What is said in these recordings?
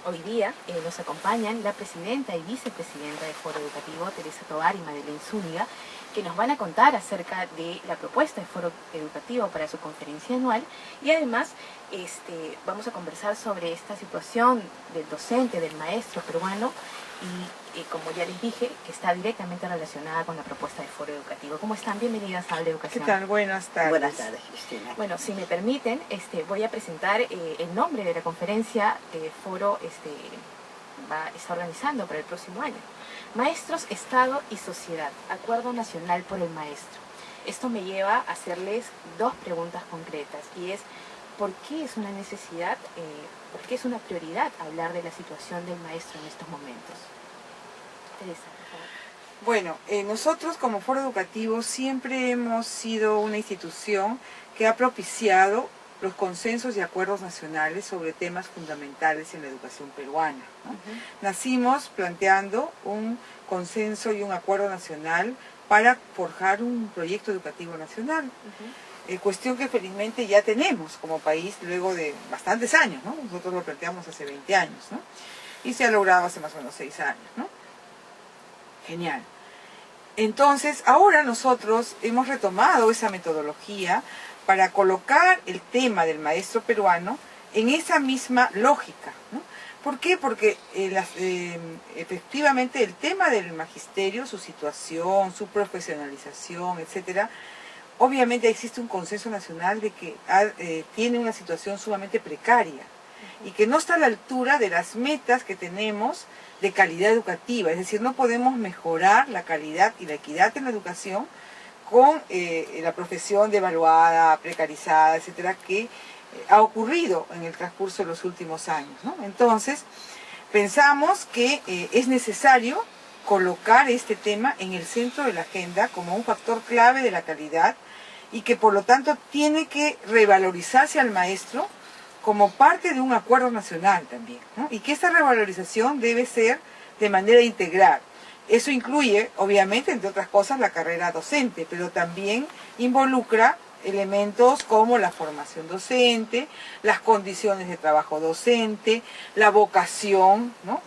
Hoy día nos acompañan la presidenta y vicepresidenta de Foro Educativo, Teresa Tovar y Madeleine Zúñiga, que nos van a contar acerca de la propuesta de Foro Educativo para su conferencia anual, y además vamos a conversar sobre esta situación del docente, del maestro peruano, y como ya les dije, que está directamente relacionada con la propuesta de Foro Educativo. ¿Cómo están? Bienvenidas a Habla Educación. ¿Qué tal? Buenas tardes. Buenas tardes, Cristina. Bueno, si me permiten, voy a presentar el nombre de la conferencia que Foro está organizando para el próximo año. Maestros, Estado y Sociedad, Acuerdo Nacional por el Maestro. Esto me lleva a hacerles dos preguntas concretas, y es, ¿por qué es una necesidad, por qué es una prioridad hablar de la situación del maestro en estos momentos? Teresa, por favor. Bueno, nosotros como Foro Educativo siempre hemos sido una institución que ha propiciado los consensos y acuerdos nacionales sobre temas fundamentales en la educación peruana, ¿no? Nacimos planteando un consenso y un acuerdo nacional para forjar un proyecto educativo nacional. Cuestión que felizmente ya tenemos como país luego de bastantes años, ¿no? Nosotros lo planteamos hace 20 años, ¿no? Y se ha logrado hace más o menos 6 años, ¿no? Genial. Entonces, ahora nosotros hemos retomado esa metodología para colocar el tema del maestro peruano en esa misma lógica, ¿no? ¿Por qué? Porque efectivamente el tema del magisterio, su situación, su profesionalización, etcétera, obviamente existe un consenso nacional de que tiene una situación sumamente precaria y que no está a la altura de las metas que tenemos de calidad educativa. Es decir, no podemos mejorar la calidad y la equidad en la educación con la profesión devaluada, precarizada, etcétera, que ha ocurrido en el transcurso de los últimos años, ¿no? Entonces, pensamos que es necesario colocar este tema en el centro de la agenda como un factor clave de la calidad y que por lo tanto tiene que revalorizarse al maestro como parte de un acuerdo nacional también, ¿no? Y que esta revalorización debe ser de manera integral. Eso incluye, obviamente, entre otras cosas, la carrera docente, pero también involucra elementos como la formación docente, las condiciones de trabajo docente, la vocación, ¿no?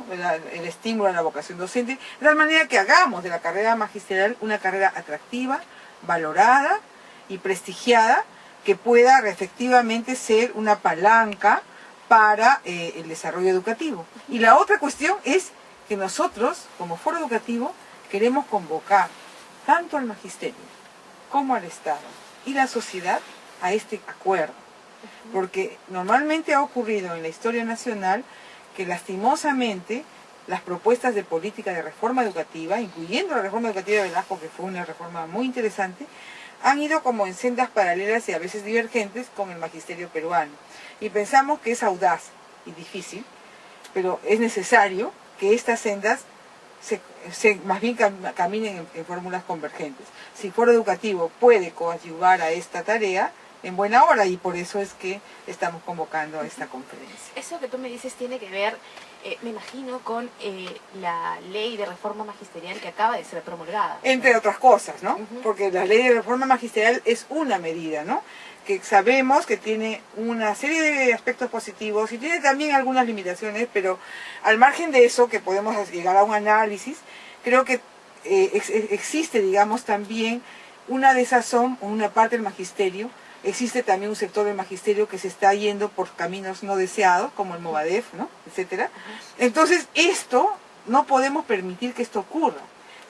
El estímulo a la vocación docente, de tal manera que hagamos de la carrera magisterial una carrera atractiva, valorada y prestigiada, que pueda efectivamente ser una palanca para el desarrollo educativo. Y la otra cuestión es que nosotros, como Foro Educativo, queremos convocar tanto al magisterio como al Estado y la sociedad a este acuerdo. Porque normalmente ha ocurrido en la historia nacional que lastimosamente las propuestas de política de reforma educativa, incluyendo la reforma educativa de Velasco, que fue una reforma muy interesante, han ido como en sendas paralelas y a veces divergentes con el magisterio peruano. Y pensamos que es audaz y difícil, pero es necesario que estas sendas más bien caminen en fórmulas convergentes. Si Foro Educativo puede coadyuvar a esta tarea, en buena hora, y por eso es que estamos convocando a esta conferencia. Eso que tú me dices tiene que ver, me imagino, con la ley de reforma magisterial que acaba de ser promulgada. Entre otras cosas, ¿no? Porque la ley de reforma magisterial es una medida, ¿no? Que sabemos que tiene una serie de aspectos positivos y tiene también algunas limitaciones, pero al margen de eso, que podemos llegar a un análisis, creo que existe, digamos, también una desazón, una parte del magisterio. Existe también un sector del magisterio que se está yendo por caminos no deseados, como el Movadef, ¿no? Etcétera. Entonces, no podemos permitir que esto ocurra.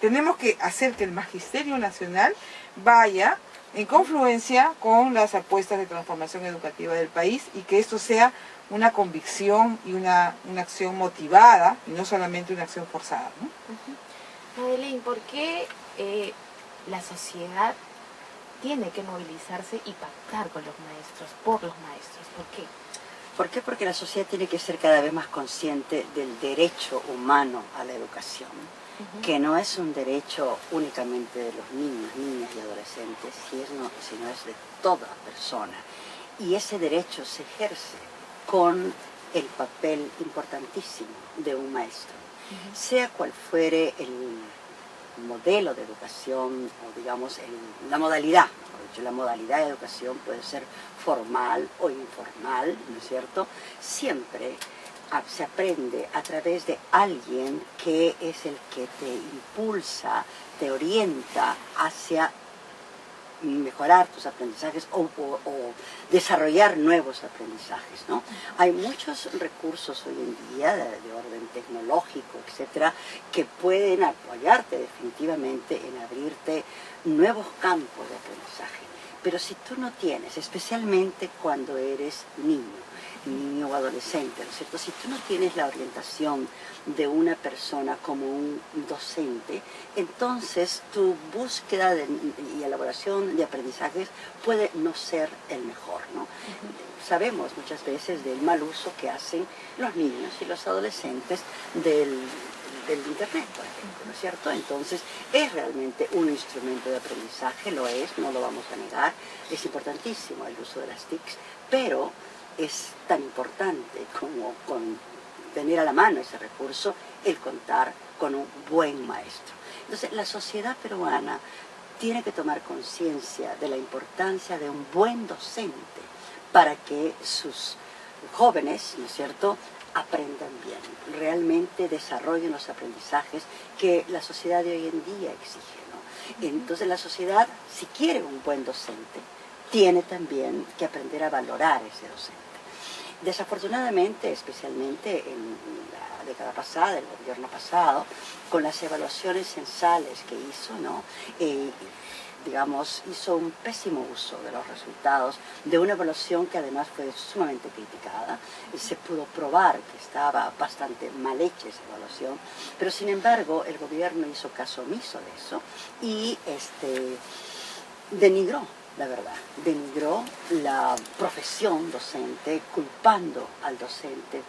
Tenemos que hacer que el magisterio nacional vaya en confluencia con las apuestas de transformación educativa del país y que esto sea una convicción y una acción motivada y no solamente una acción forzada, ¿no? Madeleine, ¿por qué la sociedad tiene que movilizarse y pactar con los maestros, por los maestros? ¿Por qué? ¿Por qué? Porque la sociedad tiene que ser cada vez más consciente del derecho humano a la educación, que no es un derecho únicamente de los niños, niñas y adolescentes, sino es de toda persona. Y ese derecho se ejerce con el papel importantísimo de un maestro, sea cual fuere el modelo de educación, o digamos la modalidad. La modalidad de educación puede ser formal o informal, ¿no es cierto? Siempre se aprende a través de alguien que es el que te impulsa, te orienta hacia mejorar tus aprendizajes o desarrollar nuevos aprendizajes, ¿no? Hay muchos recursos hoy en día de orden tecnológico, etcétera, que pueden apoyarte definitivamente en abrirte nuevos campos de aprendizaje. Pero si tú no tienes, especialmente cuando eres niño o adolescente, ¿no es cierto? Si tú no tienes la orientación de una persona como un docente, entonces tu búsqueda y elaboración de aprendizajes puede no ser el mejor, ¿no? Sabemos muchas veces del mal uso que hacen los niños y los adolescentes del Internet, por ejemplo, ¿no es cierto? Entonces, es realmente un instrumento de aprendizaje, lo es, no lo vamos a negar, es importantísimo el uso de las TICs, pero es tan importante como tener a la mano ese recurso, el contar con un buen maestro. Entonces, la sociedad peruana tiene que tomar conciencia de la importancia de un buen docente para que sus jóvenes, ¿no es cierto?, aprendan bien, realmente desarrollen los aprendizajes que la sociedad de hoy en día exige, ¿no? Entonces la sociedad, si quiere un buen docente, tiene también que aprender a valorar ese docente. Desafortunadamente, especialmente en la década pasada, el gobierno pasado, con las evaluaciones censales que hizo, ¿no?, digamos, hizo un pésimo uso de los resultados de una evaluación que además fue sumamente criticada. Se pudo probar que estaba bastante mal hecha esa evaluación, pero sin embargo el gobierno hizo caso omiso de eso y denigró, la verdad, denigró la profesión docente, culpando al docente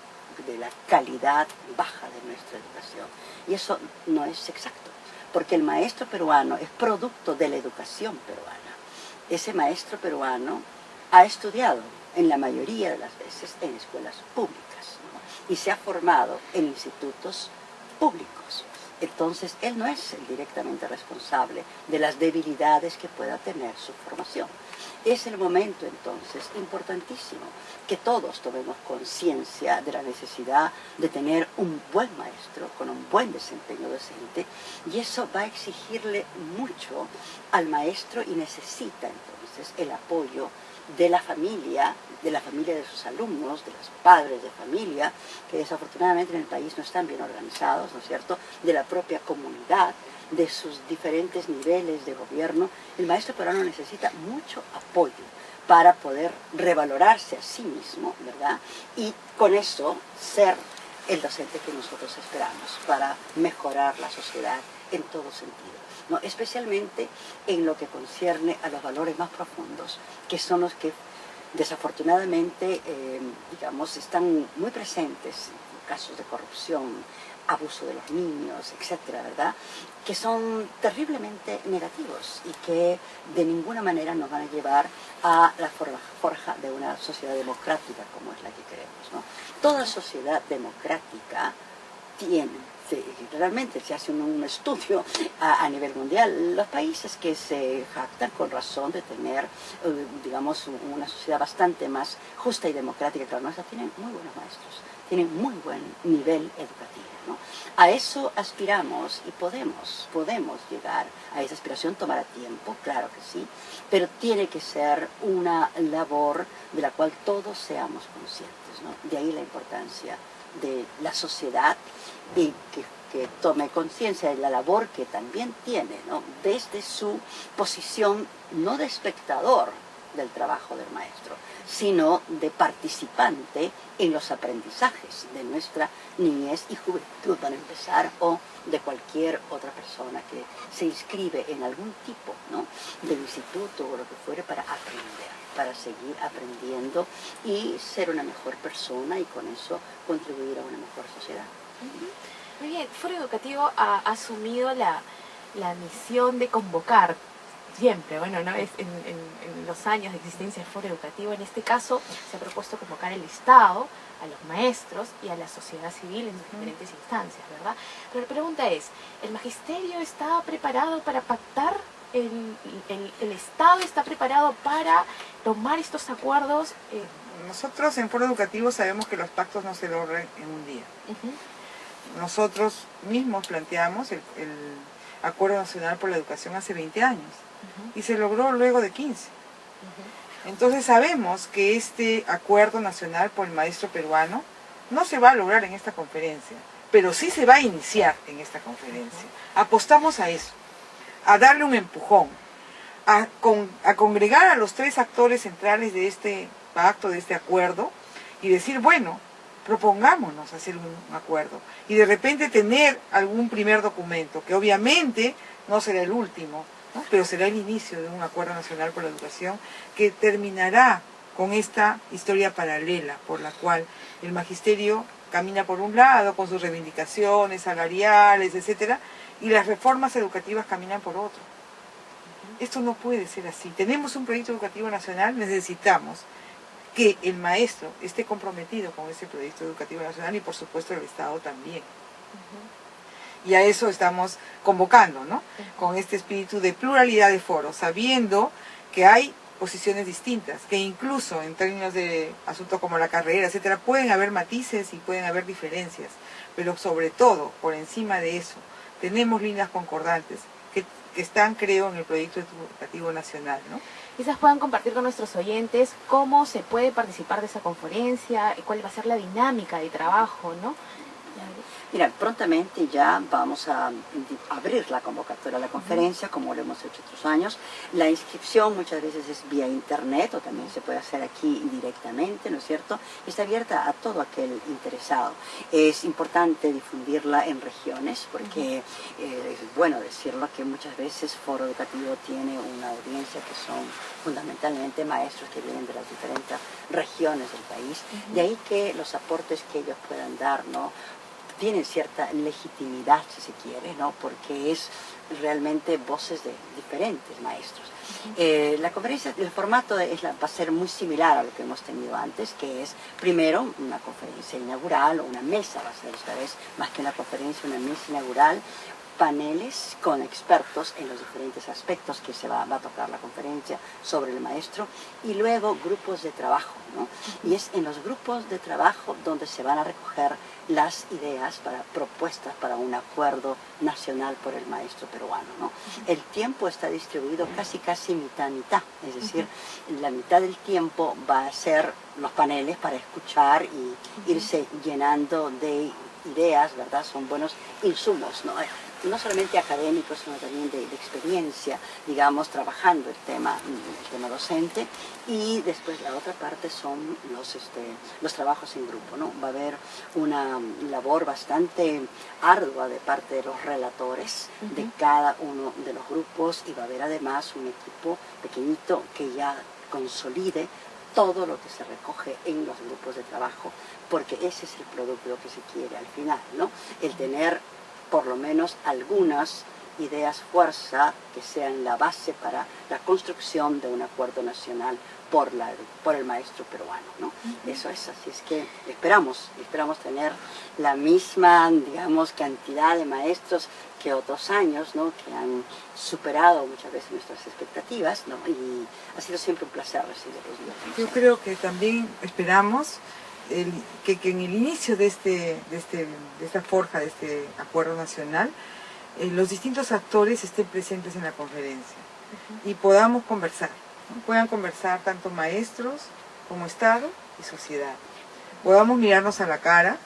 de la calidad baja de nuestra educación. Y eso no es exacto, porque el maestro peruano es producto de la educación peruana. Ese maestro peruano ha estudiado, en la mayoría de las veces, en escuelas públicas, ¿no?, y se ha formado en institutos públicos. Entonces, él no es el directamente responsable de las debilidades que pueda tener su formación. Es el momento, entonces, importantísimo que todos tomemos conciencia de la necesidad de tener un buen maestro con un buen desempeño docente, y eso va a exigirle mucho al maestro y necesita, entonces, el apoyo de la familia de sus alumnos, de los padres de familia, que desafortunadamente en el país no están bien organizados, ¿no es cierto?, de la propia comunidad, de sus diferentes niveles de gobierno. El maestro peruano necesita mucho apoyo para poder revalorarse a sí mismo, ¿verdad?, y con eso ser el docente que nosotros esperamos para mejorar la sociedad en todo sentido, ¿no?, especialmente en lo que concierne a los valores más profundos, que son los que desafortunadamente, digamos, están muy presentes en casos de corrupción, abuso de los niños, etcétera, ¿verdad?, que son terriblemente negativos y que de ninguna manera nos van a llevar a la forja de una sociedad democrática como es la que queremos, ¿no? Toda sociedad democrática realmente se hace un estudio a nivel mundial. Los países que se jactan con razón de tener, digamos, una sociedad bastante más justa y democrática que la nuestra, tienen muy buenos maestros, tienen muy buen nivel educativo, ¿no? A eso aspiramos y podemos llegar a esa aspiración. Tomará tiempo, claro que sí, pero tiene que ser una labor de la cual todos seamos conscientes, ¿no? De ahí la importancia de la sociedad y que tome conciencia de la labor que también tiene, ¿no?, desde su posición no de espectador del trabajo del maestro, sino de participante en los aprendizajes de nuestra niñez y juventud, para empezar, o de cualquier otra persona que se inscribe en algún tipo, ¿no?, de instituto o lo que fuere, para aprender, para seguir aprendiendo y ser una mejor persona y con eso contribuir a una mejor sociedad. Muy bien, Foro Educativo ha asumido la misión de convocar siempre, bueno, ¿no?, es en los años de existencia del Foro Educativo, en este caso se ha propuesto convocar al Estado, a los maestros y a la sociedad civil en sus diferentes instancias, ¿verdad? Pero la pregunta es, ¿el magisterio está preparado para pactar? ¿El Estado está preparado para tomar estos acuerdos? nosotros en Foro Educativo sabemos que los pactos no se logran en un día. Nosotros mismos planteamos el Acuerdo Nacional por la Educación hace 20 años y se logró luego de 15. Entonces sabemos que este Acuerdo Nacional por el Maestro Peruano no se va a lograr en esta conferencia, pero sí se va a iniciar en esta conferencia. Apostamos a eso, a darle un empujón, a congregar a los 3 actores centrales de este pacto, de este acuerdo, y decir, bueno, propongámonos hacer un acuerdo y de repente tener algún primer documento, que obviamente no será el último, ¿no? Pero será el inicio de un acuerdo nacional por la educación que terminará con esta historia paralela por la cual el magisterio camina por un lado con sus reivindicaciones salariales, etcétera, y las reformas educativas caminan por otro. Esto no puede ser así. Tenemos un proyecto educativo nacional, necesitamos que el maestro esté comprometido con ese proyecto educativo nacional y por supuesto el Estado también. Y a eso estamos convocando, ¿no? Con este espíritu de pluralidad de foros, sabiendo que hay posiciones distintas, que incluso en términos de asuntos como la carrera, etcétera, pueden haber matices y pueden haber diferencias, pero sobre todo, por encima de eso, tenemos líneas concordantes que están, creo, en el proyecto educativo nacional, ¿no? Quizás puedan compartir con nuestros oyentes cómo se puede participar de esa conferencia, cuál va a ser la dinámica de trabajo, ¿no? Mira, prontamente ya vamos a abrir la convocatoria a la conferencia, como lo hemos hecho otros años. La inscripción muchas veces es vía internet o también se puede hacer aquí directamente, ¿no es cierto? Está abierta a todo aquel interesado. Es importante difundirla en regiones porque es bueno decirlo que muchas veces Foro Educativo tiene una audiencia que son fundamentalmente maestros que vienen de las diferentes regiones del país. De ahí que los aportes que ellos puedan dar, ¿no?, tienen cierta legitimidad, si se quiere, ¿no?, porque es realmente voces de diferentes maestros. La conferencia, el formato va a ser muy similar a lo que hemos tenido antes, que es primero una conferencia inaugural o una mesa, va a ser esta vez más que una conferencia, una mesa inaugural, paneles con expertos en los diferentes aspectos que se va a tocar la conferencia sobre el maestro y luego grupos de trabajo, ¿no? Y es en los grupos de trabajo donde se van a recoger las ideas para propuestas para un acuerdo nacional por el maestro peruano, ¿no? El tiempo está distribuido casi mitad a mitad, es decir, la mitad del tiempo va a ser los paneles para escuchar y irse llenando de ideas, ¿verdad? Son buenos insumos, ¿no? No solamente académicos, sino también de experiencia, digamos, trabajando el tema docente. Y después la otra parte son los trabajos en grupo, ¿no? Va a haber una labor bastante ardua de parte de los relatores de cada uno de los grupos y va a haber además un equipo pequeñito que ya consolide todo lo que se recoge en los grupos de trabajo, porque ese es el producto que se quiere al final, ¿no? El tener por lo menos algunas ideas fuerza que sean la base para la construcción de un acuerdo nacional por el maestro peruano, ¿no? Eso es, así es que esperamos tener la misma, digamos, cantidad de maestros que otros años, ¿no?, que han superado muchas veces nuestras expectativas, ¿no? Y ha sido siempre un placer recibirlos. Yo creo que también esperamos que en el inicio de esta forja, de este acuerdo nacional, los distintos actores estén presentes en la conferencia y podamos conversar, ¿no? Puedan conversar tanto maestros como Estado y sociedad. Podamos mirarnos a la cara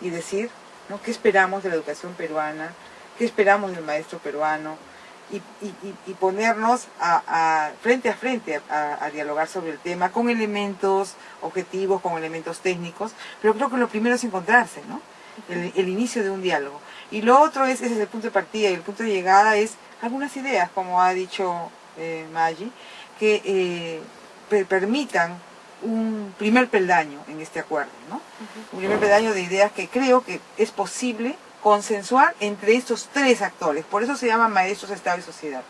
y decir, ¿no?, qué esperamos de la educación peruana, qué esperamos del maestro peruano, y ponernos frente a frente a dialogar sobre el tema con elementos objetivos, con elementos técnicos, pero creo que lo primero es encontrarse, ¿no? El inicio de un diálogo. Y lo otro ese es el punto de partida, y el punto de llegada es algunas ideas, como ha dicho Maggi, que permitan un primer peldaño en este acuerdo, ¿no? Un primer peldaño de ideas que creo que es posible consensuar entre estos 3 actores. Por eso se llama maestros, Estado y sociedad.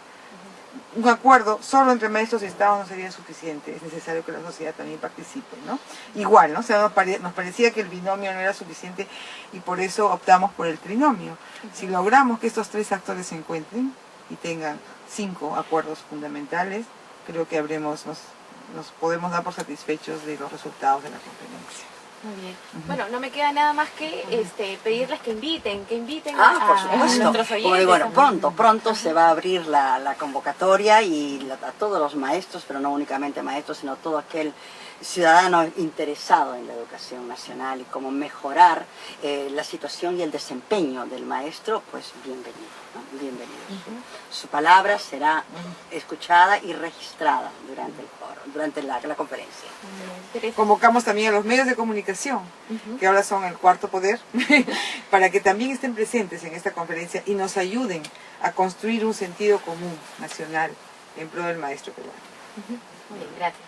Un acuerdo solo entre maestros y Estado no sería suficiente, es necesario que la sociedad también participe, ¿no? Igual, ¿no? O sea, nos parecía que el binomio no era suficiente y por eso optamos por el trinomio. Si logramos que estos 3 actores se encuentren y tengan 5 acuerdos fundamentales, creo que habremos nos podemos dar por satisfechos de los resultados de la conferencia. Muy bien. Bueno, no me queda nada más que pedirles que inviten por a supuesto. nuestros oyentes. Bueno, pronto se va a abrir la convocatoria y a todos los maestros, pero no únicamente maestros, sino todo aquel ciudadano interesado en la educación nacional y cómo mejorar la situación y el desempeño del maestro, pues bienvenido, ¿no? Bienvenido. Su palabra será escuchada y registrada durante el foro, durante la conferencia. Convocamos también a los medios de comunicación, que ahora son el cuarto poder, para que también estén presentes en esta conferencia y nos ayuden a construir un sentido común nacional en pro del maestro peruano. Muy bien, gracias.